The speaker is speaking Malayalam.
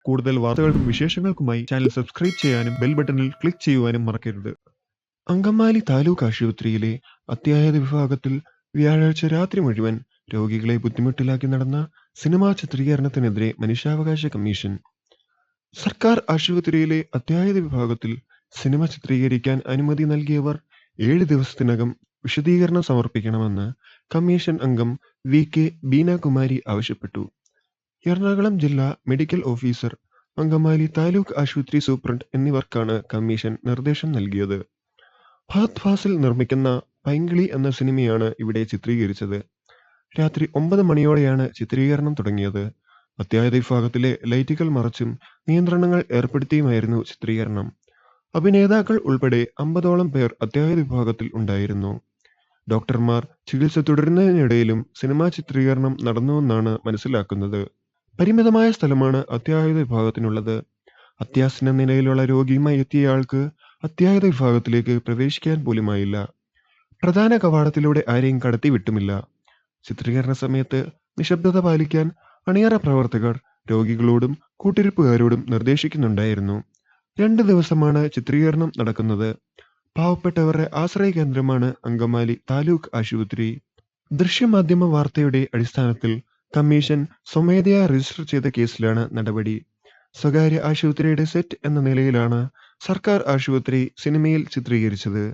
കൂടുതൽ വാർത്തകൾക്കും വിശേഷങ്ങൾക്കുമായി ചാനൽ സബ്സ്ക്രൈബ് ചെയ്യാനും ബെൽ ബട്ടണിൽ ക്ലിക്ക് ചെയ്യുവാനും മറക്കരുത്. അങ്കമാലി താലൂക്ക് ആശുപത്രിയിലെ അത്യാഹിത വിഭാഗത്തിൽ വ്യാഴാഴ്ച രാത്രി മുഴുവൻ രോഗികളെ ബുദ്ധിമുട്ടിലാക്കി നടന്ന സിനിമാ ചിത്രീകരണത്തിനെതിരെ മനുഷ്യാവകാശ കമ്മീഷൻ. സർക്കാർ ആശുപത്രിയിലെ അത്യാഹിത വിഭാഗത്തിൽ സിനിമ ചിത്രീകരിക്കാൻ അനുമതി നൽകിയവർ 7 ദിവസത്തിനകം വിശദീകരണം സമർപ്പിക്കണമെന്ന് കമ്മീഷൻ അംഗം വി.കെ. ബീനാകുമാരി ആവശ്യപ്പെട്ടു. എറണാകുളം ജില്ലാ മെഡിക്കൽ ഓഫീസർ, അങ്കമാലി താലൂക്ക് ആശുപത്രി സൂപ്രണ്ട് എന്നിവർക്കാണ് കമ്മീഷൻ നിർദ്ദേശം നൽകിയത്. ഫഹദ് ഫാസിൽ നിർമ്മിക്കുന്ന പൈങ്കിളി എന്ന സിനിമയാണ് ഇവിടെ ചിത്രീകരിച്ചത്. രാത്രി 9 മണിയോടെയാണ് ചിത്രീകരണം തുടങ്ങിയത്. അത്യാഹിത വിഭാഗത്തിലെ ലൈറ്റുകൾ മറച്ചും നിയന്ത്രണങ്ങൾ ഏർപ്പെടുത്തിയുമായിരുന്നു ചിത്രീകരണം. അഭിനേതാക്കൾ ഉൾപ്പെടെ 50ഓളം പേർ അത്യാഹിത വിഭാഗത്തിൽ ഉണ്ടായിരുന്നു. ഡോക്ടർമാർ ചികിത്സ തുടരുന്നതിനിടയിലും സിനിമാ ചിത്രീകരണം നടന്നുവെന്നാണ് മനസ്സിലാക്കുന്നത്. പരിമിതമായ സ്ഥലമാണ് അത്യാഹിത വിഭാഗത്തിനുള്ളത്. അത്യാസന്ന നിലയിലുള്ള രോഗിയുമായി എത്തിയയാൾക്ക് അത്യാഹിത വിഭാഗത്തിലേക്ക് പ്രവേശിക്കാൻ പോലുമായില്ല. പ്രധാന കവാടത്തിലൂടെ ആരെയും കടത്തിവിട്ടുമില്ല. ചിത്രീകരണ സമയത്ത് നിശബ്ദത പാലിക്കാൻ അണിയറ പ്രവർത്തകർ രോഗികളോടും കൂട്ടിരിപ്പുകാരോടും നിർദ്ദേശിക്കുന്നുണ്ടായിരുന്നു. 2 ദിവസമാണ് ചിത്രീകരണം നടക്കുന്നത്. പാവപ്പെട്ടവരുടെ ആശ്രയ കേന്ദ്രമാണ് അങ്കമാലി താലൂക്ക് ആശുപത്രി. ദൃശ്യമാധ്യമ വാർത്തയുടെ അടിസ്ഥാനത്തിൽ കമ്മീഷൻ സ്വമേധയാ രജിസ്റ്റർ ചെയ്ത കേസിലാണ് നടപടി. സ്വകാര്യ ആശുപത്രിയുടെ സെറ്റ് എന്ന നിലയിലാണ് സർക്കാർ ആശുപത്രി സിനിമയിൽ ചിത്രീകരിച്ചത്.